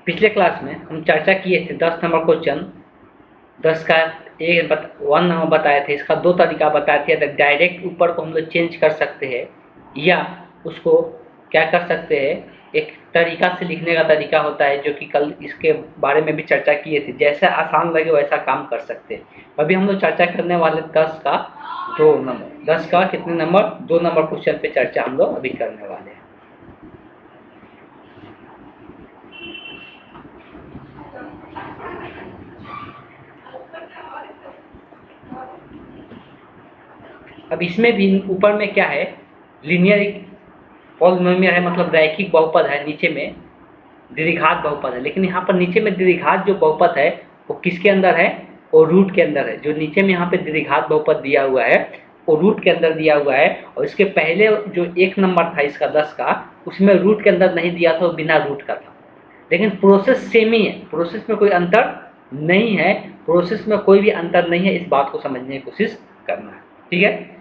पिछले क्लास में हम चर्चा किए थे 10 नंबर क्वेश्चन, 10 का 1 नंबर बताए थे। इसका 2 तरीका बताए थे। डायरेक्ट ऊपर को हम लोग चेंज कर सकते हैं या उसको क्या कर सकते हैं, एक तरीका से लिखने का तरीका होता है जो कि कल इसके बारे में भी चर्चा किए थे। जैसा आसान लगे वैसा काम कर सकते हैं। अभी हम लोग चर्चा करने वाले 10 का 2 नंबर, 10 का कितने नंबर, 2 नंबर क्वेश्चन पे चर्चा हम लोग अभी करने वाले हैं। अब इसमें भी ऊपर में क्या है, लीनियर पॉलिनोमियल है, मतलब रैखिक बहुपद है, नीचे में द्विघात बहुपद है। लेकिन यहाँ पर नीचे में द्विघात जो बहुपद है वो किसके अंदर है, वो रूट के अंदर है। जो नीचे में यहाँ पे द्विघात बहुपद दिया हुआ है वो रूट के अंदर दिया हुआ है। और इसके पहले जो 1 नंबर था इसका 10 का, उसमें रूट के अंदर नहीं दिया था, वो बिना रूट का था। लेकिन प्रोसेस सेम ही है, प्रोसेस में कोई अंतर नहीं है, प्रोसेस में कोई भी अंतर नहीं है। इस बात को समझने की कोशिश करना है, ठीक है।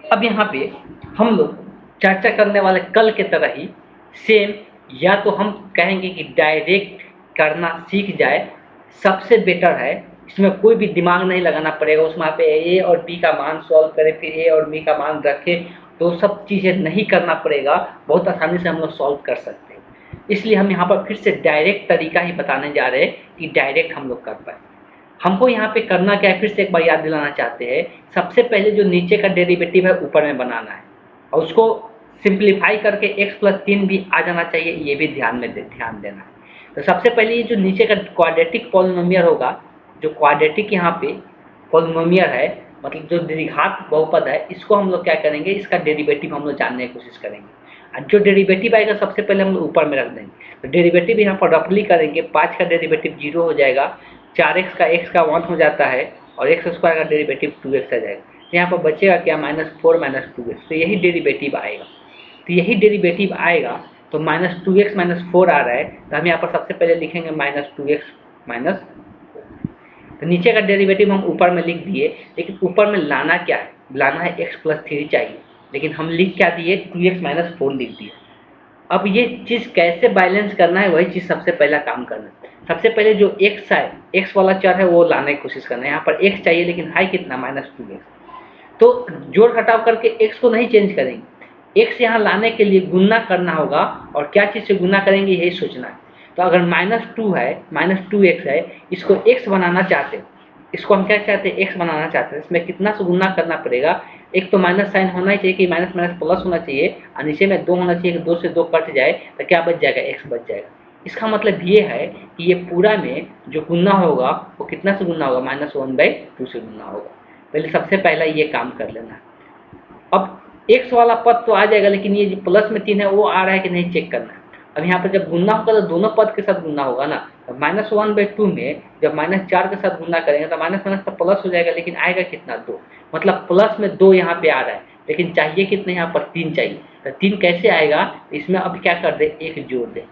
अब यहाँ पे हम लोग चर्चा करने वाले कल के तरह ही सेम, या तो हम कहेंगे कि डायरेक्ट करना सीख जाए, सबसे बेटर है। इसमें कोई भी दिमाग नहीं लगाना पड़ेगा। उसमें पे ए और बी का मान सॉल्व करें, फिर ए और बी का मान रखें, तो सब चीज़ें नहीं करना पड़ेगा। बहुत आसानी से हम लोग सॉल्व कर सकते हैं। इसलिए हम यहाँ पर फिर से डायरेक्ट तरीका ही बताने जा रहे हैं कि डायरेक्ट हम लोग कर पाए। हमको यहाँ पे करना क्या है, फिर से एक बार याद दिलाना चाहते हैं। सबसे पहले जो नीचे का डेरिवेटिव है ऊपर में बनाना है, और उसको सिंप्लीफाई करके x + 3 भी आ जाना चाहिए, ये भी ध्यान देना है। तो सबसे पहले ये जो नीचे का क्वाड्रेटिक पॉलिनोमियल होगा, जो क्वाड्रेटिक यहाँ पे पॉलिनोमियल है, मतलब जो द्विघात बहुपद है, इसको हम लोग क्या करेंगे, इसका डेरिवेटिव हम लोग जानने की कोशिश करेंगे। और जो डेरिवेटिव आएगा सबसे पहले हम लोग ऊपर में रख देंगे। तो डेरिवेटिव यहाँ पर रफली करेंगे, 5 का डेरिवेटिव 0 हो जाएगा, 4x का x का 1 हो जाता है, और x² का डेरिवेटिव 2x आ जाएगा। तो यहाँ पर बचेगा क्या, -4 - 2x। तो यही डेरिवेटिव आएगा। तो यही डेरिवेटिव आएगा, तो -2x - 4 आ रहा है, तो हम यहाँ पर सबसे पहले लिखेंगे -2x - 4। तो नीचे का डेरिवेटिव हम ऊपर में लिख दिए, लेकिन ऊपर में लाना क्या है, लाना है x + 3 चाहिए, लेकिन हम लिख क्या दिए, 2x - 4 लिख दिए। अब ये चीज़ कैसे बैलेंस करना है, वही चीज़ सबसे पहला काम करना है। सबसे पहले जो x है, x वाला चर है, वो लाने की कोशिश करना है। यहाँ पर x चाहिए, लेकिन है कितना, -2x। तो जोड़ घटाव करके x को नहीं चेंज करेंगे, x यहाँ लाने के लिए गुना करना होगा, और क्या चीज़ से गुना करेंगे यही सोचना है। तो अगर -2 है, -2x है, इसको x बनाना चाहते हैं, इसको हम क्या चाहते हैं, x बनाना चाहते हैं। इसमें कितना से गुना करना पड़ेगा, एक तो माइनस साइन होना ही चाहिए कि माइनस माइनस प्लस होना चाहिए, और नीचे में 2 होना चाहिए कि 2 से 2 कट जाए, तो क्या बच जाएगा, x बच जाएगा। इसका मतलब ये है कि ये पूरा में जो गुना होगा वो कितना से गुना होगा, -1/2 से गुना होगा। पहले सबसे पहला ये काम कर लेना। अब x वाला पद तो आ जाएगा, लेकिन ये जो प्लस में 3 है वो आ रहा है कि नहीं चेक करना है। अब यहाँ पर जब गुना होगा तो दोनों पद के साथ गुना होगा ना। तो -1/2 में जब -4 के साथ गुना करेंगे तो माइनस माइनस तो प्लस हो जाएगा, लेकिन आएगा कितना, 2। मतलब प्लस में 2 यहाँ पे आ रहा है, लेकिन चाहिए कितने, यहाँ पर 3 चाहिए। तो 3 कैसे आएगा, इसमें अब क्या कर दे, 1 जोड़ दे।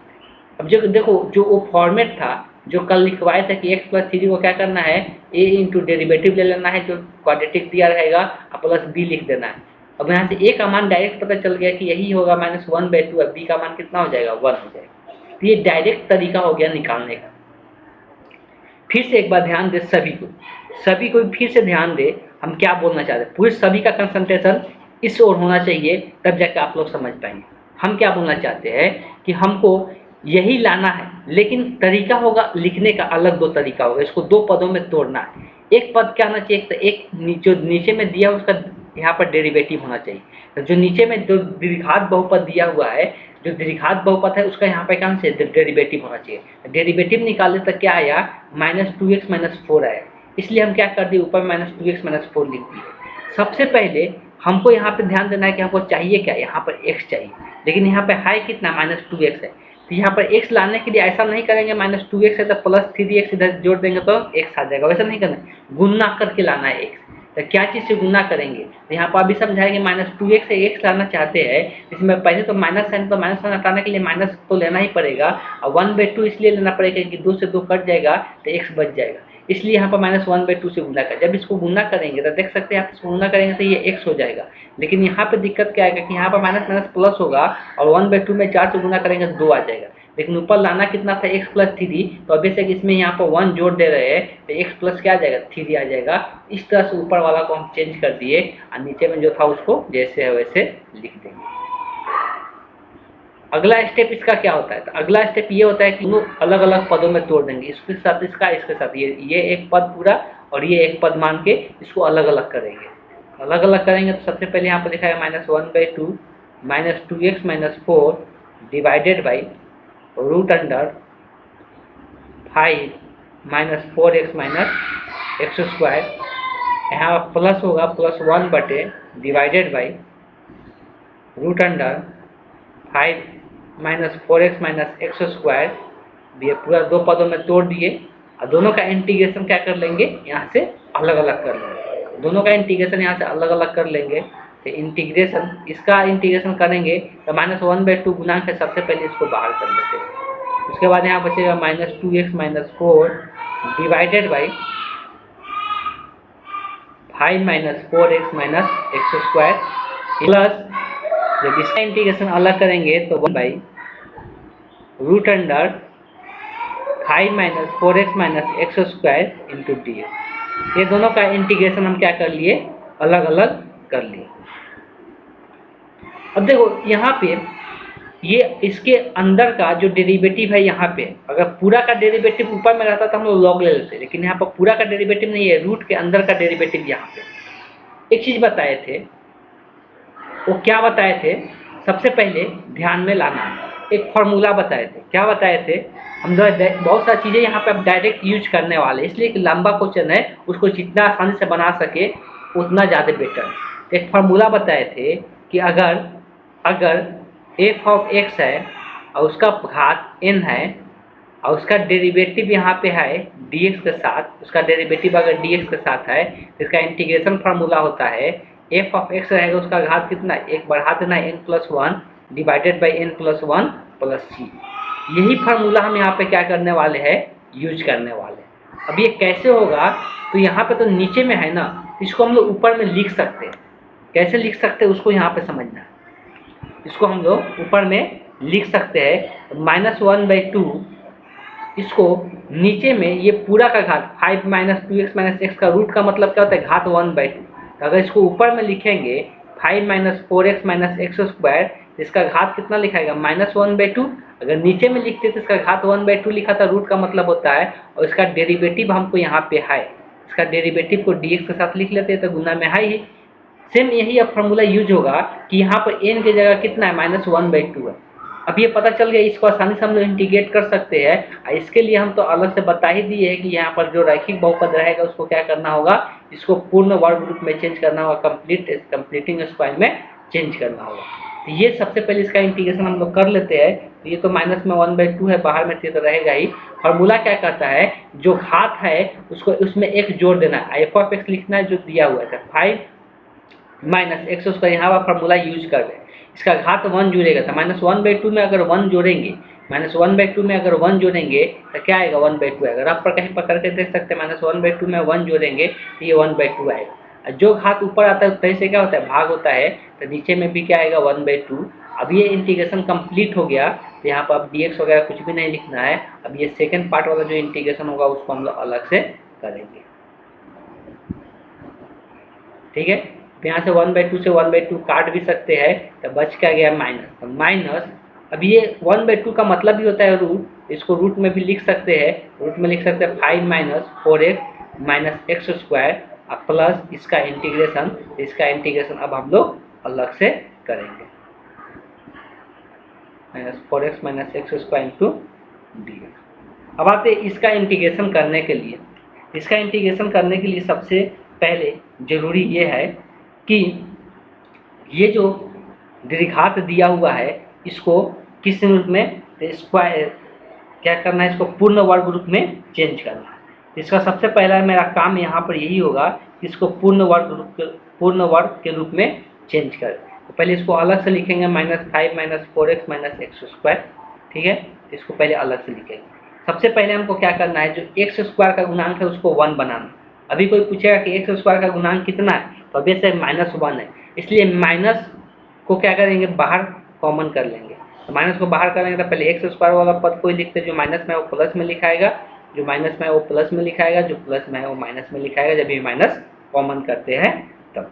अब जो देखो, जो वो फॉर्मेट था जो कल लिखवाया था कि x + 3 को क्या करना है, a इंटू डेरिवेटिव ले लेना है जो क्वाड्रेटिक दिया रहेगा, और प्लस b लिख देना है। अब यहाँ से a का मान डायरेक्ट पता चल गया कि यही होगा, -1/2। अब b का मान कितना हो जाएगा, 1 हो जाएगा। तो ये डायरेक्ट तरीका हो गया निकालने का। फिर से एक बार ध्यान दे, सभी को फिर से ध्यान दे, हम क्या बोलना चाहते हैं। पूरे सभी का कंसंट्रेशन इस ओर होना चाहिए, तब जाकर आप लोग समझ पाएंगे। हम क्या बोलना चाहते हैं कि हमको यही लाना है, लेकिन तरीका होगा लिखने का अलग, 2 तरीका होगा। इसको 2 पदों में तोड़ना है। एक पद क्या होना चाहिए, तो एक जो नीचे में दिया उसका यहाँ पर डेरिवेटिव होना चाहिए। तो जो नीचे में जो द्विघात बहुपद दिया हुआ है, जो द्विघात बहुपद है, उसका यहाँ पे क्या से डेरिवेटिव होना चाहिए। डेरिवेटिव निकाले तो क्या आया, -2x - 4 आया। इसलिए हम क्या कर दिए, ऊपर -2x - 4 लिख दिए। सबसे पहले हमको यहाँ पे ध्यान देना है कि हमको चाहिए क्या, यहाँ पर x चाहिए, लेकिन यहाँ पे है कितना, -2x है। तो यहाँ पर x लाने के लिए ऐसा नहीं करेंगे, -2x है तो +3x इधर जोड़ देंगे तो x आ जाएगा, वैसा नहीं करना, गुना करके लाना है x। तो क्या चीज़ से गुना करेंगे, तो यहाँ पर अभी समझाएंगे, -2x से x लाना चाहते हैं, इसमें पहले तो माइनस साइन, तो माइनस साइन हटाने के लिए माइनस तो लेना ही पड़ेगा, और 1/2 इसलिए लेना पड़ेगा कि 2 से 2 कट जाएगा तो x बच जाएगा। इसलिए यहाँ पर -1/2 से गुना कर, जब इसको गुना करेंगे तो देख सकते हैं आप, इसको गुना करेंगे तो ये x हो जाएगा। लेकिन यहाँ पे दिक्कत क्या आएगा कि यहाँ पर माइनस माइनस प्लस होगा, और 1/2 में 4 से गुना करेंगे तो 2 आ जाएगा। लेकिन ऊपर लाना कितना था x प्लस 3, तो अभी से इसमें यहाँ पर 1 जोड़ दे रहे हैं तो x प्लस क्या आ जाएगा 3 आ जाएगा। इस तरह से ऊपर वाला को हम चेंज कर दिए और नीचे में जो था उसको जैसे है वैसे लिख देंगे। अगला स्टेप इसका क्या होता है, तो अगला स्टेप ये होता है कि अलग अलग पदों में तोड़ देंगे, इसके साथ इसका, इसके साथ ये एक पद पूरा और ये एक पद मान के इसको अलग अलग करेंगे। अलग अलग करेंगे तो सबसे पहले यहाँ पर लिखा है -1/2 -2x - 4 divided by root under 5 -4x - x square, यहाँ प्लस होगा +1 बटे divided by root under 5 -4x - x square. ये पूरा दो पदों में तोड़ दिए और दोनों का इंटीग्रेशन क्या कर लेंगे, यहाँ से अलग अलग कर लेंगे। दोनों का इंटीग्रेशन यहाँ से अलग अलग कर लेंगे तो इंटीग्रेशन, इसका इंटीग्रेशन करेंगे तो -1/2 गुणांक है, सबसे पहले इसको बाहर कर लेते हैं। उसके बाद यहाँ बचेगा -2x - 4 divided by 5 -4x - x square plus, जब इसका इंटीग्रेशन अलग करेंगे तो 1 by root under 5 -4x - x square into d. ये दोनों का इंटीग्रेशन हम क्या कर लिए, अलग अलग कर लिए। अब देखो यहाँ पे ये इसके अंदर का जो डेरिवेटिव है, यहाँ पे अगर पूरा का डेरिवेटिव ऊपर में रहता तो हम लोग लॉग ले लेते, लेकिन यहाँ पर पूरा का डेरिवेटिव नहीं है, रूट के अंदर का डेरिवेटिव। यहाँ पे एक चीज बताए थे, वो क्या बताए थे, सबसे पहले ध्यान में लाना, एक फॉर्मूला बताए थे। क्या बताए थे, हम बहुत सारी चीज़ें यहाँ पे अब डायरेक्ट यूज करने वाले, इसलिए कि लंबा क्वेश्चन है, उसको जितना आसानी से बना सके उतना ज़्यादा बेटर। एक फार्मूला बताए थे कि अगर f ऑफ x है और उसका घात n है और उसका डेरिवेटिव यहाँ पे है dx के साथ, उसका डेरिवेटिव अगर dx के साथ है तो इसका इंटीग्रेशन फार्मूला होता है f ऑफ x रहेगा, उसका घात कितना, एक बढ़ा देना n+1 divided by n+1 plus c। यही फार्मूला हम यहाँ पे क्या करने वाले हैं, यूज करने वाले हैं। अब ये कैसे होगा, तो यहाँ पे तो नीचे में है ना, इसको हम लोग ऊपर में लिख सकते हैं। कैसे लिख सकते हैं उसको यहाँ पे समझना है। इसको हम लोग ऊपर में लिख सकते हैं -1/2, इसको नीचे में ये पूरा का घात 5 -2x - x का रूट का मतलब क्या होता है, घात 1/2। तो अगर इसको ऊपर में लिखेंगे 5 -4x - x स्क्वायर, इसका घात कितना लिखाएगा, -1/2। अगर नीचे में लिखते तो इसका घात 1/2 लिखा था, रूट का मतलब होता है, और इसका डेरिवेटिव हमको यहाँ पे है, इसका डेरिवेटिव को dx के साथ लिख लेते हैं तो गुना में है ही। सेम यही अब फार्मूला यूज होगा कि यहाँ पर n की जगह कितना है, -1/2 है। अब ये पता चल गया, इसको आसानी से हम लोग इंटीग्रेट कर सकते हैं। इसके लिए हम तो अलग से बता ही दिए है कि यहाँ पर जो रैखिक बहुपद रहेगा उसको क्या करना होगा, इसको पूर्ण वर्ग रूप में चेंज करना होगा, कंप्लीटिंग स्क्वायर में चेंज करना होगा। तो ये सबसे पहले इसका इंटीग्रेशन हम लोग कर लेते हैं। तो ये तो माइनस में 1/2 है, बाहर में तो रहेगा ही। फॉर्मूला क्या कहता है, जो घात है उसको उसमें एक जोड़ देना है, f ऑफ x लिखना है जो दिया हुआ था 5 - x स्क्वायर, यहाँ पर फॉर्मूला यूज कर रहे हैं। इसका घात 1 जुड़ेगा था, -1/2 में अगर 1 जोड़ेंगे, -1/2 में अगर 1 जोड़ेंगे तो क्या आएगा, 1/2 आएगा। रफ पर कहीं पकड़ के देख सकते हैं, -1/2 में 1 जोड़ेंगे तो ये 1/2 आएगा। जो घात ऊपर आता है उतने से क्या होता है, भाग होता है, तो नीचे में भी क्या आएगा, 1/2। अब ये इंटीग्रेशन कंप्लीट हो गया, तो यहाँ पर अब dx वगैरह कुछ भी नहीं लिखना है। अब ये सेकेंड पार्ट वाला जो इंटीग्रेशन होगा उसको हम लोग अलग से करेंगे, ठीक है। तो यहाँ से 1/2 से 1/2 काट भी सकते हैं, तो बच क्या गया, माइनस। तो माइनस, अब ये 1/2 का मतलब भी होता है रूट, इसको रूट में भी लिख सकते हैं, रूट में लिख सकते हैं 5 - 4x - x स्क्वायर प्लस इसका इंटीग्रेशन अब हम लोग अलग से करेंगे, -4x - x square into dx। अब आते हैं इसका इंटीग्रेशन करने के लिए। इसका इंटीग्रेशन करने के लिए सबसे पहले जरूरी ये है कि ये जो द्विघात दिया हुआ है इसको किस रूप में, स्क्वायर क्या करना है, इसको पूर्ण वर्ग रूप में चेंज करना है। इसका सबसे पहला मेरा काम यहाँ पर यही होगा कि इसको पूर्ण वर्ग के रूप में चेंज करें। तो पहले इसको अलग से लिखेंगे, -5 - 4x - x स्क्वायर, ठीक है। इसको पहले अलग से लिखेंगे। सबसे पहले हमको क्या करना है, जो x स्क्वायर का गुणांक है उसको 1 बनाना। अभी कोई पूछेगा कि x स्क्वायर का गुणांक कितना है, तो अभी से -1 है, इसलिए माइनस को क्या करेंगे, बाहर कॉमन कर लेंगे। तो माइनस को बाहर करेंगे तो पहले एक्स स्क्वायर वाला पद को ही लिखते हैं, जो माइनस में है वो प्लस में लिखाएगा, जो माइनस में है वो प्लस में लिखाएगा, जो प्लस में है वो माइनस में लिखाएगा, जब ये माइनस कॉमन करते हैं तब।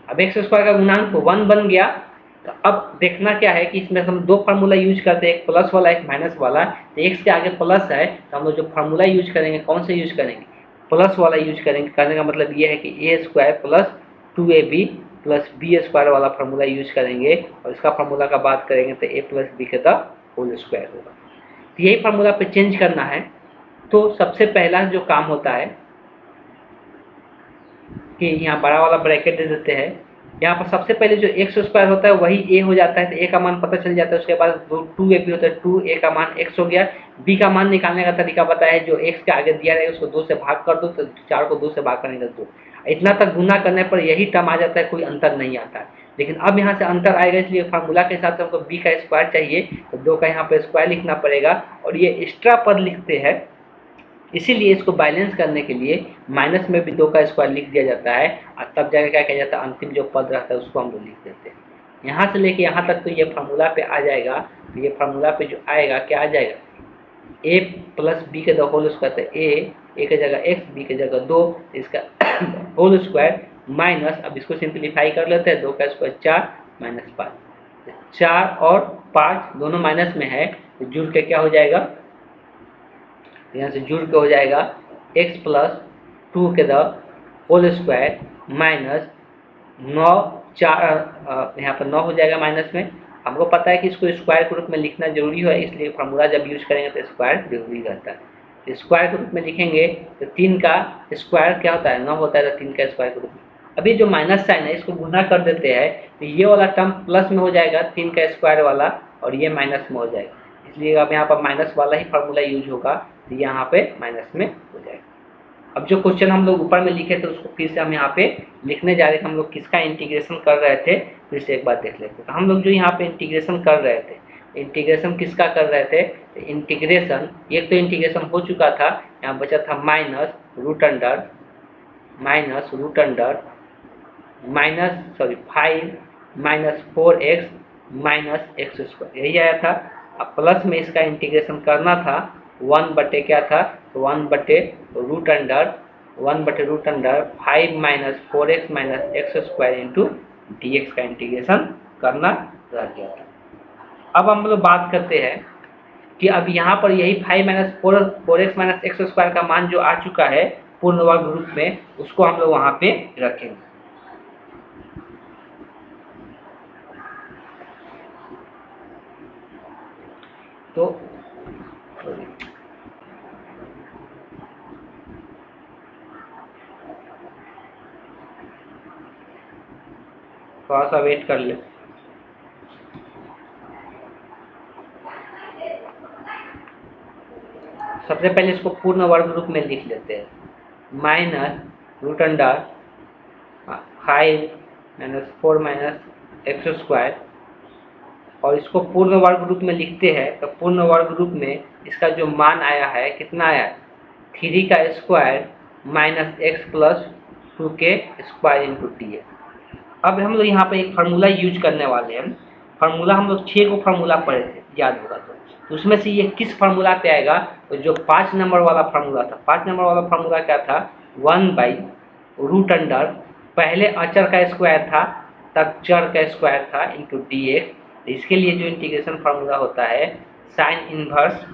अब एक्स स्क्वायर का गुणांक 1 बन गया। तो अब देखना क्या है कि इसमें हम दो फार्मूला यूज करते हैं, एक प्लस वाला एक माइनस वाला। तो एक्स के आगे प्लस है तो हम लोग जो फार्मूला यूज करेंगे कौन से यूज करेंगे, प्लस वाला यूज करेंगे। करने का मतलब ये है कि A square plus 2ab plus B square वाला फार्मूला यूज करेंगे, और इसका फार्मूला का बात करेंगे तो ए प्लस बी के द होल स्क्वायर होगा। तो यही फार्मूला पे चेंज करना है। तो सबसे पहला जो काम होता है कि यहाँ बड़ा वाला ब्रैकेट दे देते हैं। यहाँ पर सबसे पहले जो एक्स स्क्वायर होता है वही ए हो जाता है, तो ए का मान पता चल जाता है। उसके बाद 2ab होता है, 2a का मान x हो गया। b का मान निकालने का तरीका बताया है, जो x के आगे दिया रहेगा उसको 2 से भाग कर दो, तो 4 को 2 से भाग करने का 2। इतना तक गुना करने पर यही टर्म आ जाता है, कोई अंतर नहीं आता है। लेकिन अब यहाँ से अंतर आएगा, इसलिए फार्मूला के हिसाब से हमको b का स्क्वायर चाहिए, तो 2 का यहाँ पर स्क्वायर लिखना पड़ेगा। और ये एक्स्ट्रा पद लिखते हैं, इसीलिए इसको बैलेंस करने के लिए माइनस में भी 2 का स्क्वायर लिख दिया जाता है, और तब जाकर क्या किया जाता है, अंतिम जो पद रहता है उसको हम लोग लिख देते हैं। यहाँ से लेके यहाँ तक तो ये फार्मूला पे आ जाएगा। तो ये फार्मूला पे जो आएगा क्या आ जाएगा, a प्लस बी के द होल स्क्वायर, तो ए की जगह x, बी की जगह 2, इसका होल स्क्वायर माइनस, अब इसको सिंप्लीफाई कर लेते हैं, 2 का स्क्वायर 4 माइनस 5, 4 और 5 दोनों माइनस में है, तो जुड़ के क्या हो जाएगा, यहाँ से जुड़ के हो जाएगा x प्लस 2 के द होल स्क्वायर माइनस 9, 4 यहाँ पर 9 हो जाएगा माइनस में। हमको पता है कि इसको स्क्वायर के रूप में लिखना जरूरी है, इसलिए फार्मूला जब यूज करेंगे तो स्क्वायर जरूरी रहता है। तो स्क्वायर के रूप में लिखेंगे तो 3 का स्क्वायर क्या होता है, 9 होता है, तो 3 का स्क्वायर के रूप में। अभी जो माइनस साइन है इसको गुना कर देते हैं, तो ये वाला टर्म प्लस में हो जाएगा 3 का स्क्वायर वाला, और ये माइनस में हो जाएगा, इसलिए अब यहाँ पर माइनस वाला ही फार्मूला यूज होगा, तो यहाँ पे माइनस में हो जाएगा। अब जो क्वेश्चन हम लोग ऊपर में लिखे थे उसको फिर से हम यहाँ पे लिखने जा रहे थे। हम लोग किसका इंटीग्रेशन कर रहे थे, फिर से एक बार देख लेते हैं। तो हम लोग जो यहाँ पे इंटीग्रेशन कर रहे थे, इंटीग्रेशन किसका कर रहे थे, तो इंटीग्रेशन, एक तो इंटीग्रेशन हो चुका था, यहाँ बचा था minus root under 5 minus 4x minus x square, यही आया था। अब प्लस में इसका इंटीग्रेशन करना था, 1 बटे क्या था, तो 1 बटे root under 5 minus 4x minus x square into dx का इंटीग्रेशन करना रह गया था। अब हम लोग बात करते हैं कि अब यहाँ पर यही 5 minus 4x minus x square का मान जो आ चुका है पूर्ण वर्ग रूप में, उसको हम लोग वहाँ पे रखेंगे। तो थोड़ा सा वेट कर ले। सबसे पहले इसको पूर्ण वर्ग रूप में लिख लेते हैं, minus root under 5 minus 4 minus x square, और इसको पूर्ण वर्ग रूप में लिखते हैं। तो पूर्ण वर्ग रूप में इसका जो मान आया है कितना आया, 3 का स्क्वायर माइनस एक्स प्लस 2 के स्क्वायर इंटू डी। अब हम लोग यहाँ पे एक फार्मूला यूज करने वाले हैं। फार्मूला हम लोग 6 को फार्मूला पढ़े थे, याद होगा तो उसमें से ये किस फार्मूला पे आएगा, तो जो 5 नंबर वाला फार्मूला था। 5 नंबर वाला फार्मूला क्या था, 1 बाई रूट अंडर, पहले अचर का स्क्वायर था तब चर का स्क्वायर था इंटू डी एक्स। इसके लिए जो इंटीग्रेशन फार्मूला होता है sine inverse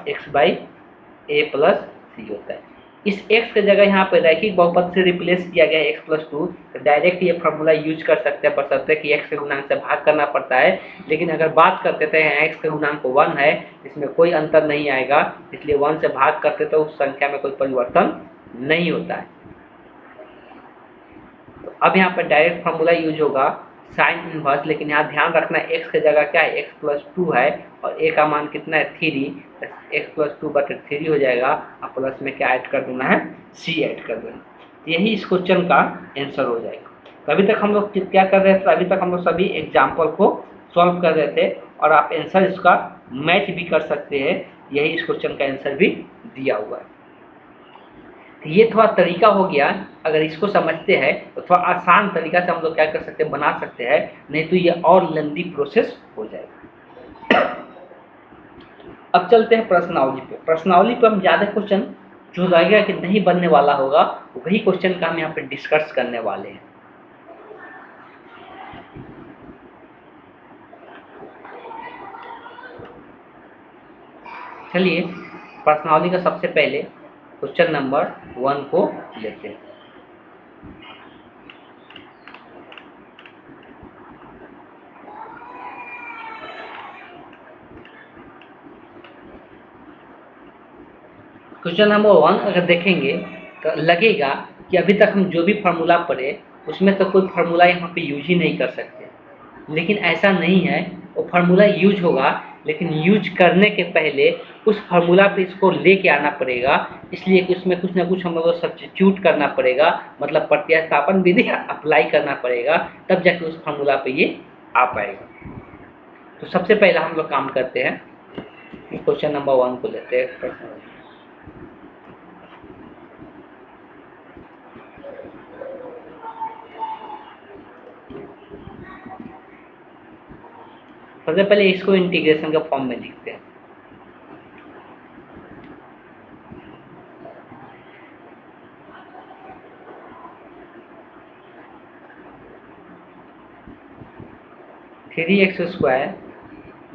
X by A plus C होता है। इस x की जगह यहाँ पर रैखिक बहुपद से रिप्लेस किया गया है x प्लस 2, तो डायरेक्ट ये फार्मूला यूज कर सकते हैं, बशर्ते कि x के गुणांक से भाग करना पड़ता है। लेकिन अगर बात करते थे x का गुणांक 1 है, इसमें कोई अंतर नहीं आएगा, इसलिए 1 से भाग करते तो उस संख्या में कोई परिवर्तन नहीं होता है। तो अब यहाँ पर डायरेक्ट फार्मूला यूज होगा साइन इनवर्स, लेकिन यहाँ ध्यान रखना x की जगह क्या है, x प्लस 2 है, और a का मान कितना है 3, x प्लस 2 बटे 3 हो जाएगा, और प्लस में क्या ऐड कर देना है, c ऐड कर देना। यही इस क्वेश्चन का आंसर हो जाएगा। तो अभी तक हम लोग क्या कर रहे थे, अभी तक हम लोग सभी एग्जाम्पल को सॉल्व कर रहे थे, और आप आंसर इसका मैच भी कर सकते हैं। यही इस क्वेश्चन का आंसर भी दिया हुआ है। ये थोड़ा तरीका हो गया, अगर इसको समझते हैं तो थोड़ा आसान तरीका से हम लोग क्या कर सकते हैं, बना सकते हैं, नहीं तो ये और लंबी प्रोसेस हो जाएगा। अब चलते हैं प्रश्नावली पे। प्रश्नावली पे हम ज़्यादा क्वेश्चन जो लगेगा कि नहीं बनने वाला होगा वही क्वेश्चन का हम यहाँ पे डिस्कस करने वाले हैं। चलिए प्रश्नावली का सबसे पहले क्वेश्चन नंबर 1 को लेते हैं। क्वेश्चन नंबर 1 अगर देखेंगे तो लगेगा कि अभी तक हम जो भी फार्मूला पढ़े उसमें तो कोई फार्मूला यहाँ पे यूज ही नहीं कर सकते, लेकिन ऐसा नहीं है। वो फार्मूला यूज होगा लेकिन यूज करने के पहले उस फार्मूला पे इसको लेके आना पड़ेगा, इसलिए कि उसमें कुछ ना कुछ हम लोग को सब्स्टिट्यूट करना पड़ेगा, मतलब प्रतिस्थापन विधि अप्लाई करना पड़ेगा, तब जाके उस फार्मूला पे ये आ पाएगा। तो सबसे पहला हम लोग काम करते हैं, क्वेश्चन नंबर 1 को लेते हैं। सबसे पहले इसको इंटीग्रेशन के फॉर्म में लिखते हैं। Three x square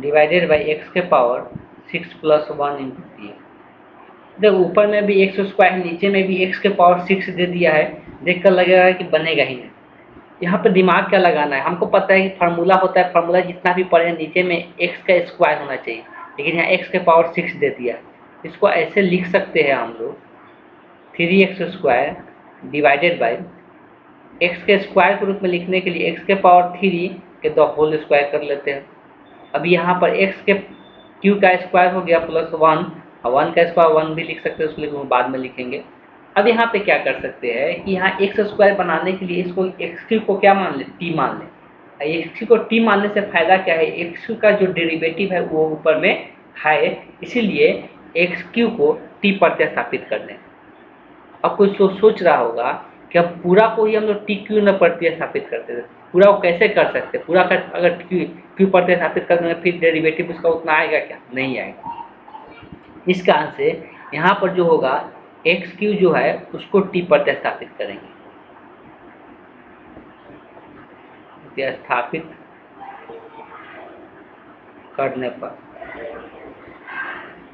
divided by x के पावर 6 प्लस 1 इंटू टी। देखो ऊपर में भी एक्स स्क्वायर है, नीचे में भी एक्स के पावर 6 दे दिया है, देखकर लगेगा कि बनेगा ही नहीं। यहाँ पे दिमाग क्या लगाना है, हमको पता है कि फार्मूला होता है, फार्मूला जितना भी पढ़े नीचे में एक्स का स्क्वायर होना चाहिए, लेकिन यहाँ एक्स के पावर 6 दे दिया है। इसको ऐसे लिख सकते हैं हम लोग, three x square divided by x के स्क्वायर के रूप में लिखने के लिए एक्स के पावर 3 के द होल स्क्वायर कर लेते हैं। अब यहाँ पर एक्स के क्यू का स्क्वायर हो गया प्लस 1, और 1 का स्क्वायर 1 भी लिख सकते हैं, उसको बाद में लिखेंगे। अब यहाँ पे क्या कर सकते हैं कि यहाँ एक्स स्क्वायर बनाने के लिए इसको एक्स क्यू को क्या मान ले, टी मान ले। एक्स क्यू को टी मानने से फायदा क्या है, एक्स क्यू का जो डेरिवेटिव है वो ऊपर में है, इसीलिए एक्स क्यू को टी प्रतिस्थापित कर दें। अब कोई सोच रहा होगा कि अब पूरा को ही हम लोग टी क्यू न प्रतिस्थापित करते थे, पूरा को कैसे कर सकते, पूरा का अगर क्यू प्रतिस्थापित कर देंगे फिर डेरिवेटिव उसका उतना आएगा क्या, नहीं आएगा। इस कारण से यहाँ पर जो होगा एक्स क्यू जो है उसको टी प्रतिस्थापित करेंगे। प्रतिस्थापित करने पर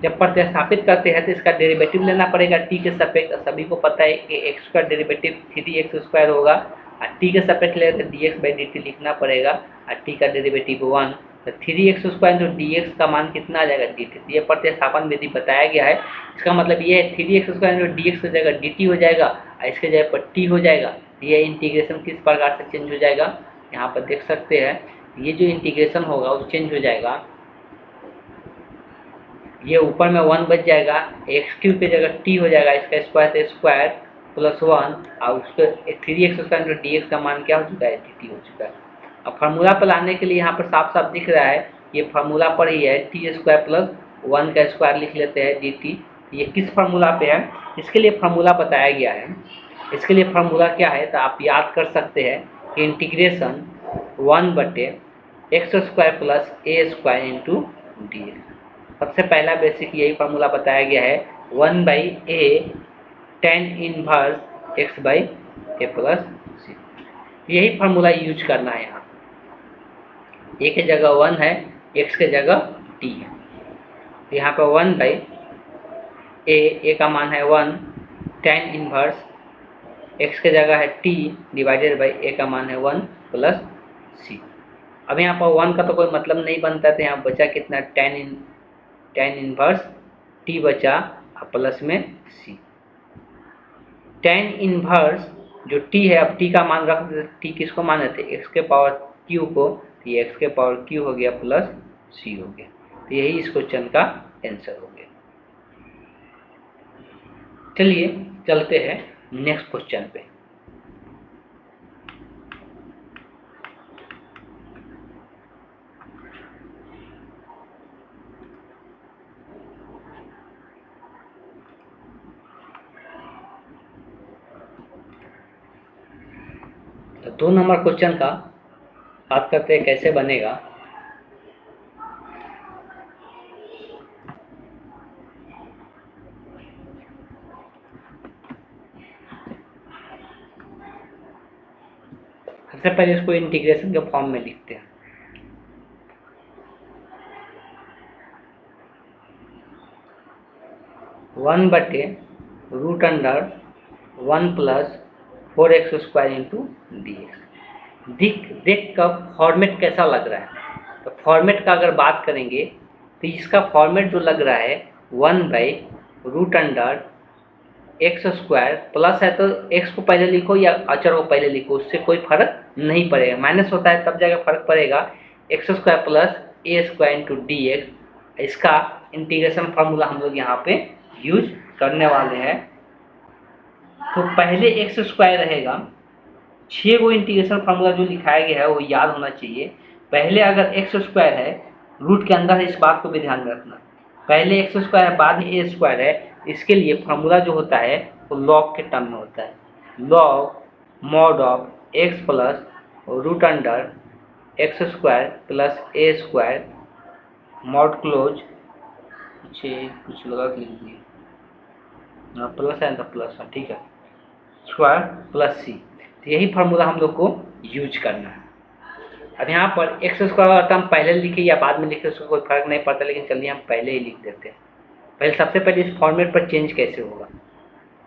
जब प्रतिस्थापित करते हैं तो इसका डेरिवेटिव लेना पड़ेगा टी के सापेक्ष। सभी को पता है कि एक्स का डेरिवेटिव 3x स्क्वायर होगा, और टी के सापेक्ष लेकर dx बाई dt लिखना पड़ेगा, और टी का डेरिवेटिव 1, तो 3x स्क्वायर तो dx का मान कितना आ जाएगा, dt। ये प्रतिस्थापन विधि बताया गया है। इसका मतलब ये है 3x स्क्वायर तो dx की जगह dt हो जाएगा, और इसके जगह पर t हो जाएगा। ये इंटीग्रेशन किस प्रकार से चेंज हो जाएगा, यहाँ पर देख सकते हैं। ये जो इंटीग्रेशन होगा वो चेंज हो जाएगा, ये ऊपर में 1 बच जाएगा, एक्स क्यू की जगह टी हो जाएगा, इसका स्क्वायर तो स्क्वायर प्लस 1, और उसके 3x स्क्वायर तो dx का मान क्या हो चुका है, dt हो चुका है। अब फार्मूला पर लाने के लिए यहाँ पर साफ साफ दिख रहा है, ये फार्मूला पर ही है, टी स्क्वायर प्लस 1 का स्क्वायर लिख लेते हैं dt। ये किस फार्मूला पे है, इसके लिए फार्मूला बताया गया है। इसके लिए फार्मूला क्या है तो आप याद कर सकते हैं कि इंटीग्रेशन 1/x स्क्वायर प्लस ए स्क्वायर इंटू डी। सबसे पहला बेसिक यही फार्मूला बताया गया है, 1/a tan inverse x by A plus C. यही फार्मूला यूज करना है। यहाँ a के जगह 1 है, x के जगह t है, तो यहाँ पर 1/a का मान है 1, tan इनवर्स x के जगह है t डिवाइडेड बाई a का मान है 1 प्लस सी। अब यहाँ पर 1 का तो कोई मतलब नहीं बनता, तो यहाँ बचा कितना, tan इनवर्स t बचा प्लस में c। tan इनवर्स जो t है, अब t का मान रख देते, t किसको माने थे, x के पावर q को, तो ये x के पावर q हो गया प्लस c हो गया। तो यही इस क्वेश्चन का आंसर हो गया। चलिए चलते हैं नेक्स्ट क्वेश्चन पे। तो 2 नंबर क्वेश्चन का बात करते हैं कैसे बनेगा। सबसे पहले इसको इंटीग्रेशन के फॉर्म में लिखते हैं। वन बटे root under 1 plus 4x² into dx। देख का फॉर्मेट कैसा लग रहा है। तो फॉर्मेट का अगर बात करेंगे तो इसका फॉर्मेट जो लग रहा है 1 by root under x² plus है तो x को पहले लिखो या अचर को पहले लिखो, उससे कोई फर्क नहीं पड़ेगा। माइनस होता है तब जाकर फर्क पड़ेगा। x² plus a² into dx। इसका इंटीग्रेशन फार्मूला हम लोग यहाँ पे यूज करने वाले हैं। तो पहले x² रहेगा। 6 गो इंटीग्रेशन फार्मूला जो लिखाया गया है वो याद होना चाहिए। पहले अगर x² है, रूट के अंदर इस बात को भी ध्यान में रखना, पहले x² है बाद में a² है। इसके लिए फार्मूला जो होता है वो लॉग के टर्म में होता है। Log mod of x plus root under x² plus a² mod close, कुछ लगा लिख दिए, प्लस है तो प्लस है, ठीक है, स्क्वायर प्लस c। तो यही फार्मूला हम लोग को यूज करना है। अब यहाँ पर x² का टर्म पहले लिखे या बाद में लिखे उसको कोई फर्क नहीं पड़ता, लेकिन चलिए हम पहले ही लिख देते हैं। पहले सबसे पहले इस फॉर्मेट पर चेंज कैसे होगा।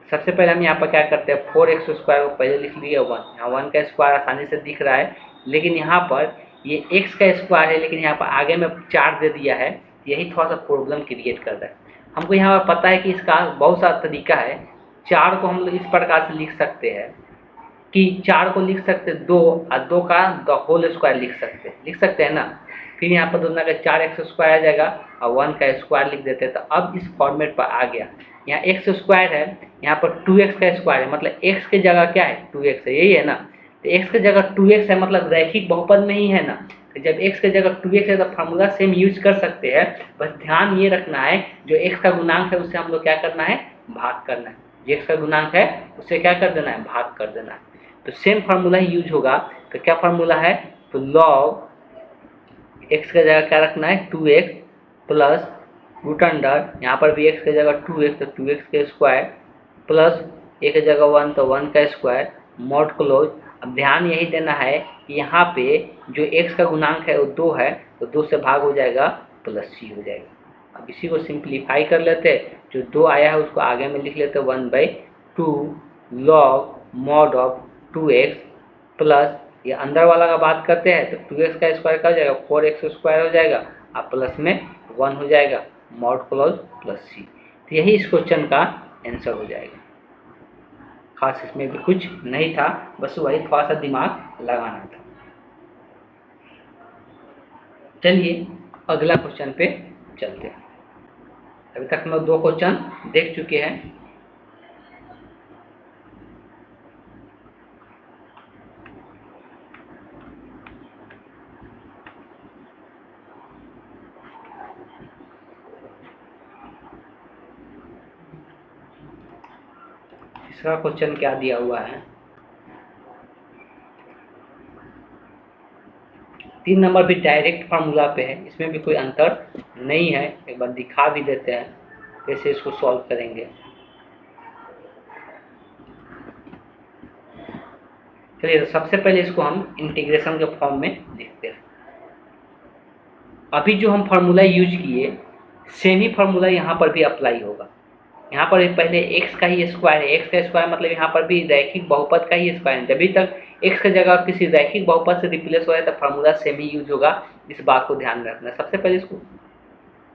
सबसे पहले हम यहाँ पर क्या करते हैं, 4x² को पहले लिख लिया 1। यहाँ 1 का स्क्वायर आसानी से दिख रहा है, लेकिन यहाँ पर ये x का स्क्वायर है, लेकिन यहाँ पर आगे में 4 दे दिया है। यही थोड़ा सा प्रॉब्लम क्रिएट कर रहा है। हमको यहाँ पर पता है कि इसका बहुत सारा तरीका है। 4 को हम लोग इस प्रकार से लिख सकते हैं कि 4 को लिख सकते 2 और 2 का द होल स्क्वायर लिख सकते हैं ना। फिर यहाँ पर दोनों का 4x² आ जाएगा और 1 का स्क्वायर लिख देते हैं। तो अब इस फॉर्मेट पर आ गया। यहाँ x² है, यहाँ पर 2x का स्क्वायर है, मतलब x की जगह क्या है 2x है, यही है ना। तो x की जगह 2x है, मतलब रैखिक बहुपद में ही है ना। तो जब x की जगह 2x है तो फार्मूला सेम यूज कर सकते हैं। बस ध्यान ये रखना है जो x का गुणांक है उससे हम लोग क्या करना है, भाग करना है। जो x का गुणांक है उससे क्या कर देना है, भाग कर देना है। तो सेम फार्मूला ही यूज होगा। तो क्या फार्मूला है, तो लॉग x की जगह क्या रखना है 2x प्लस रूट अंडर, यहाँ पर भी x की जगह 2x तो 2x के स्क्वायर प्लस a की जगह 1 तो 1 का स्क्वायर मॉड क्लोज। अब ध्यान यही देना है कि यहाँ पे जो x का गुणांक है वो 2 है, तो 2 से भाग हो जाएगा प्लस c हो जाएगा। अब इसी को सिंप्लीफाई कर लेते हैं। जो 2 आया है उसको आगे में लिख लेते हैं 1/2 log mod of 2x plus ये अंदर वाला का बात करते हैं तो 2x का स्क्वायर क्या हो जाएगा 4x² हो जाएगा और प्लस में 1 हो जाएगा मॉड क्लोज प्लस c। तो यही इस क्वेश्चन का आंसर हो जाएगा। खास इसमें भी कुछ नहीं था, बस वही थोड़ा सा दिमाग लगाना था। चलिए अगला क्वेश्चन पे चलते हैं। अभी तक हम लोग 2 क्वेश्चन देख चुके हैं। तीसरा क्वेश्चन क्या दिया हुआ है, 3 नंबर भी डायरेक्ट फार्मूला पे है, इसमें भी कोई अंतर नहीं है। एक बार दिखा भी देते हैं कैसे इसको सॉल्व करेंगे। चलिए तो सबसे पहले इसको हम इंटीग्रेशन के फॉर्म में लिखते हैं। अभी जो हम फार्मूला यूज किए सेम ही फार्मूला यहाँ पर भी अप्लाई होगा। यहाँ पर पहले x का ही स्क्वायर है, x का स्क्वायर मतलब यहाँ पर भी रैखिक बहुपद का ही स्क्वायर है। जब तक x की जगह किसी रैखिक बहुपद से रिप्लेस हो जाए तो फार्मूला सेम ही यूज होगा। इस बात को ध्यान रखना है। सबसे पहले इसको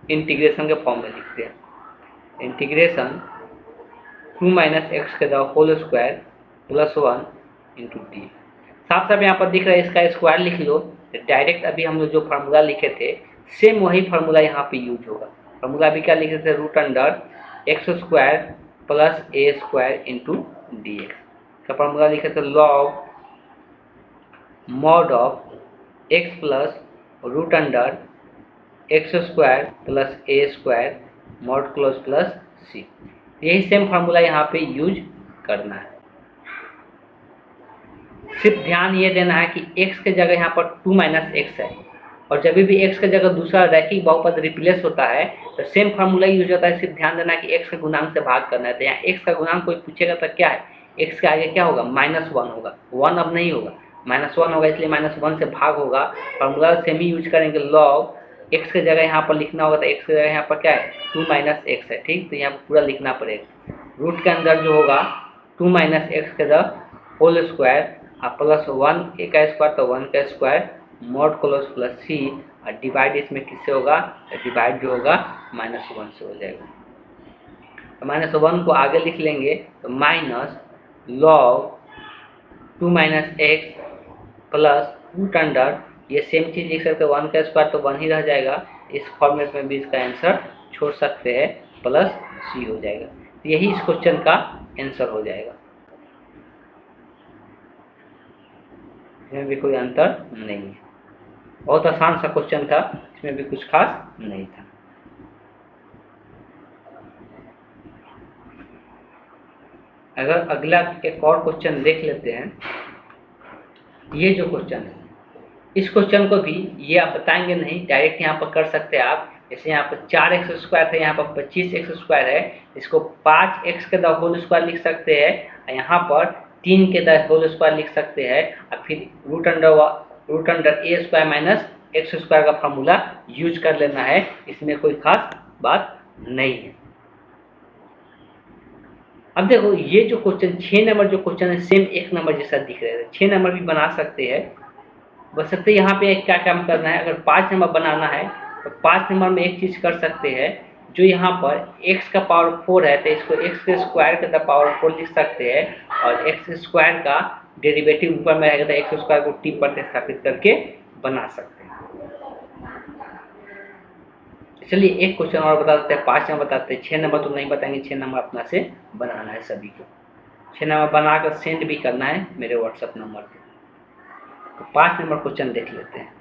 इंटीग्रेशन के फॉर्म में लिखते हैं। इंटीग्रेशन 2 - x के whole square plus 1 into d. साफ साफ यहाँ पर दिख रहा है, इसका स्क्वायर लिख लो। डायरेक्ट अभी हम लोग जो फार्मूला लिखे थे सेम वही फार्मूला यहाँ पे यूज होगा। फार्मूला अभी क्या लिखे थे, root under x² plus a² into d x का फार्मूला लिखे थे। Log mod of x plus root under x² plus a² mod close plus c। यही सेम फार्मूला यहाँ पे यूज करना है। सिर्फ ध्यान ये देना है कि x के जगह यहाँ पर 2 - x है, और जब भी x की जगह दूसरा रैखिक बहुपद रिप्लेस होता है तो सेम फार्मूला यूज होता है। सिर्फ ध्यान देना है कि x के गुणांक से भाग करना है। तो यहाँ x का गुणांक कोई पूछेगा तो क्या है, x के आगे क्या होगा -1 होगा। 1 अब नहीं होगा, -1 होगा इसलिए -1 से भाग होगा। फॉर्मूला सेम ही यूज करेंगे, लॉग x के जगह यहाँ पर लिखना होगा तो x के जगह यहाँ पर क्या है 2 - x है, ठीक। तो यहाँ पर पूरा लिखना पड़ेगा। रूट के अंदर जो होगा 2 - x के द होल स्क्वायर और प्लस 1 का स्क्वायर तो 1 का square mod close plus c और डिवाइड इसमें किससे होगा, डिवाइड जो होगा -1 से हो जाएगा। तो -1 को आगे लिख लेंगे तो minus log 2 - x plus root under, ये सेम चीज लिख सकते हैं 1 का स्क्वायर तो 1 ही रह जाएगा, इस फॉर्मेट में भी इसका आंसर छोड़ सकते हैं, प्लस c हो जाएगा। तो यही इस क्वेश्चन का आंसर हो जाएगा, इसमें भी कोई अंतर नहीं है। बहुत आसान सा क्वेश्चन था, इसमें भी कुछ खास नहीं था। अगर अगला एक और क्वेश्चन देख लेते हैं, ये जो क्वेश्चन है इस क्वेश्चन को भी ये आप बताएंगे नहीं, डायरेक्ट यहाँ पर कर सकते हैं आप। जैसे यहाँ पर 4x स्क्वायर है, यहाँ पर 25x स्क्वायर है, इसको 5x के द होल स्क्वायर लिख सकते हैं, यहाँ पर 3 के द होल स्क्वायर लिख सकते हैं और फिर root under a square minus x square का फॉर्मूला यूज कर लेना है, इसमें कोई खास बात नहीं है। अब देखो ये जो क्वेश्चन 6 नंबर जो क्वेश्चन है सेम 1 नंबर जैसा दिख रहा है, 6 नंबर भी बना सकते हैं। बस सकते यहाँ पे क्या काम करना है, अगर 5 नंबर बनाना है तो 5 नंबर में एक चीज कर सकते हैं, जो यहाँ पर x का पावर 4 है तो इसको x के स्क्वायर का पावर 4 लिख सकते हैं और x स्क्वायर का डेरिवेटिव ऊपर में रहेगा तो x स्क्वायर को t पर प्रतिस्थापित करके बना सकते हैं। चलिए एक क्वेश्चन और बता देते हैं, 5 नंबर बताते हैं, 6 नंबर तो नहीं बताएंगे, 6 नंबर अपना से बनाना है सभी को, 6 नंबर बनाकर सेंड भी करना है मेरे व्हाट्सएप नंबर पे। तो 5 नंबर क्वेश्चन देख लेते हैं।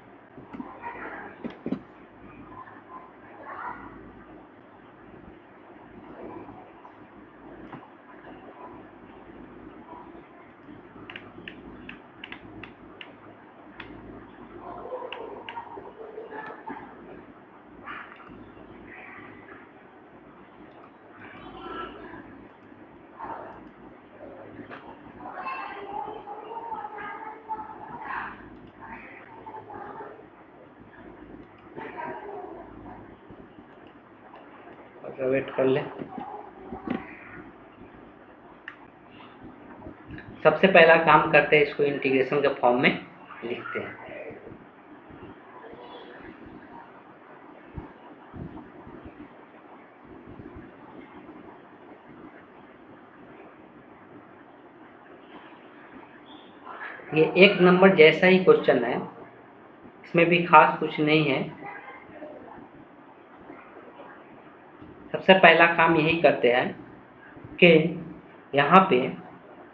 वेट कर ले। सबसे पहला काम करते हैं, इसको इंटीग्रेशन के फॉर्म में लिखते हैं। ये 1 नंबर जैसा ही क्वेश्चन है, इसमें भी खास कुछ नहीं है। सबसे पहला काम यही करते हैं कि यहाँ पे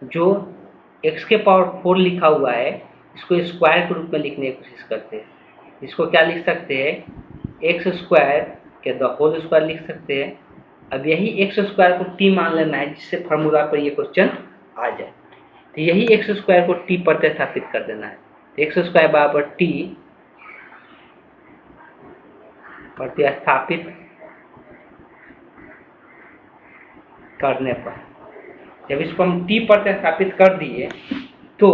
जो x के पावर 4 लिखा हुआ है इसको स्क्वायर के रूप में लिखने की कोशिश करते हैं। इसको क्या लिख सकते हैं, x स्क्वायर के द होल स्क्वायर लिख सकते हैं। अब यही x स्क्वायर को t मान लेना है, जिससे फार्मूला पर ये क्वेश्चन आ जाए। तो यही x स्क्वायर को t पर प्रतिस्थापित कर देना है। तो x स्क्वायर बराबर t प्रतिस्थापित करने पर, जब इसको हम t पर प्रतिस्थापित कर दिए तो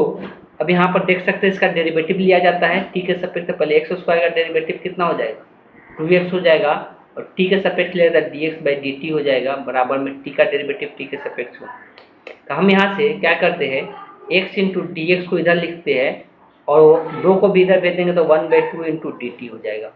अब यहाँ पर देख सकते हैं इसका डेरिवेटिव लिया जाता है t के सापेक्ष। पहले x स्क्वायर का डेरिवेटिव कितना हो जाएगा, 2x हो जाएगा और t के सापेक्ष लिया जाता है dx/dt हो जाएगा, बराबर में t का डेरिवेटिव t के सापेक्ष हो। तो हम यहाँ से क्या करते हैं, x इंटू dx को इधर लिखते हैं और 2 को भी इधर भेज देंगे तो 1/2 इंटू dt हो जाएगा।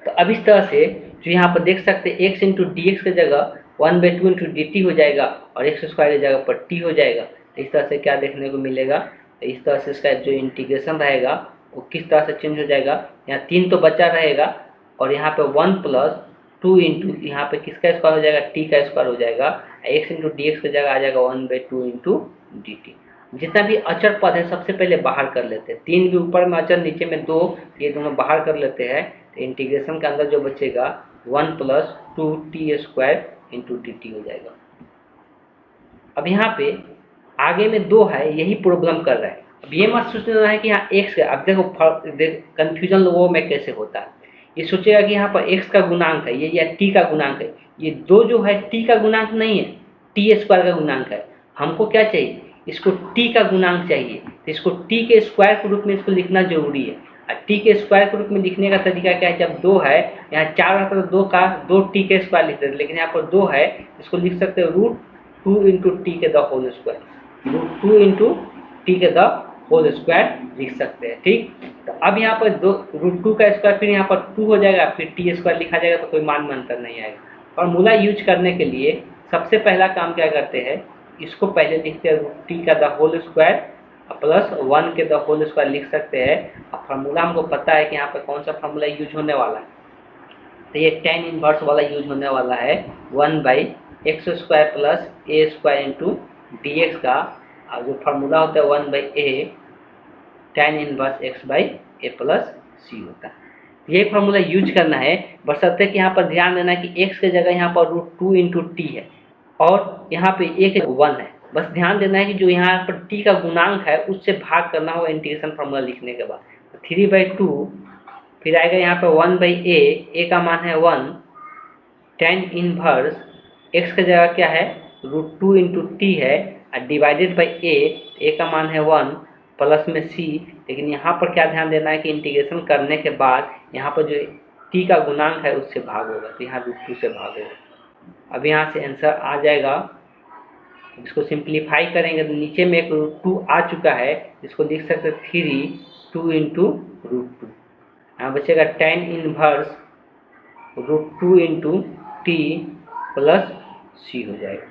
तो अब इस तरह से जो यहाँ पर देख सकते हैं x इंटू dx की जगह 1/2 इंटू dt हो जाएगा और x स्क्वायर की जगह पर t हो जाएगा। तो इस तरह से क्या देखने को मिलेगा, तो इस तरह से इसका जो इंटीग्रेशन रहेगा वो किस तरह से चेंज हो जाएगा, यहाँ 3 तो बचा रहेगा और यहाँ पे 1 + 2 इंटू यहाँ पे किसका स्क्वायर हो जाएगा, t का स्क्वायर हो जाएगा। x इंटू dx की जगह आ जाएगा 1/2 इंटू dt। जितना भी अचर पद है सबसे पहले बाहर कर लेते हैं, 3 भी ऊपर में अचर नीचे में 2, ये दोनों बाहर कर लेते हैं। तो इंटीग्रेशन के अंदर जो बचेगा 1 + 2t² इंटू dt हो जाएगा। अब यहाँ पे आगे में 2 है, यही प्रॉब्लम कर रहा है। अब ये मत सोचना है कि यहाँ x है। अब देखो कंफ्यूजन लोगों में कैसे होता है, ये सोचेगा कि यहाँ पर x का गुणांक है ये या t का गुणांक है। ये 2 जो है t का गुणांक नहीं है, t² का गुणांक है। हमको क्या चाहिए, इसको टी का गुणांक चाहिए, तो इसको टी के स्क्वायर के रूप में इसको लिखना जरूरी है। और टी के स्क्वायर के रूप में लिखने का तरीका क्या है, जब 2 है, यहाँ 4 रहता तो 2 का 2 टी के स्क्वायर लिखते थे, लेकिन यहाँ पर 2 है, इसको लिख सकते हो √2 इंटू टी के the whole square, √2 into t के द होल स्क्वायर लिख सकते हैं। ठीक, तो अब यहाँ पर √2 का स्क्वायर, फिर यहाँ पर 2 हो जाएगा, फिर टी स्क्वायर लिखा जाएगा, तो कोई मान में अंतर नहीं आएगा। फॉर्मूला यूज करने के लिए सबसे पहला काम क्या करते हैं, इसको पहले लिखते हैं √t का द होल स्क्वायर प्लस 1 के द होल स्क्वायर लिख सकते हैं। अब फार्मूला हमको पता है कि यहाँ पर कौन सा फार्मूला यूज होने वाला है, तो ये tan इनवर्स वाला यूज होने वाला है 1/x² plus a² into dx का। और जो फार्मूला होता है 1/a tan inverse x/a plus c होता है। ये फार्मूला यूज करना है, बशर्ते कि यहाँ पर ध्यान देना कि x के जगह यहाँ पर √2 इंटू टी है और यहाँ पे a के 1 है। बस ध्यान देना है कि जो यहाँ पर t का गुणांक है उससे भाग करना होगा इंटीग्रेशन फार्मूला लिखने के बाद। 3/2 फिर आएगा यहाँ पर 1/a, a का मान है 1, tan इनवर्स x के जगह क्या है √2 इंटू टी है, और डिवाइडेड बाई a का मान है 1 प्लस में c। लेकिन यहाँ पर क्या ध्यान देना है कि इंटीग्रेशन करने के बाद यहाँ पर जो t का गुणांक है उससे भाग होगा, तो यहाँ √2 से भाग होगा। अब यहाँ से आंसर आ जाएगा। इसको सिंप्लीफाई करेंगे तो नीचे में एक √2 आ चुका है, इसको लिख सकते हैं 3 इंटू √2। यहाँ बचेगा tan inverse √2 into T plus c हो जाएगा।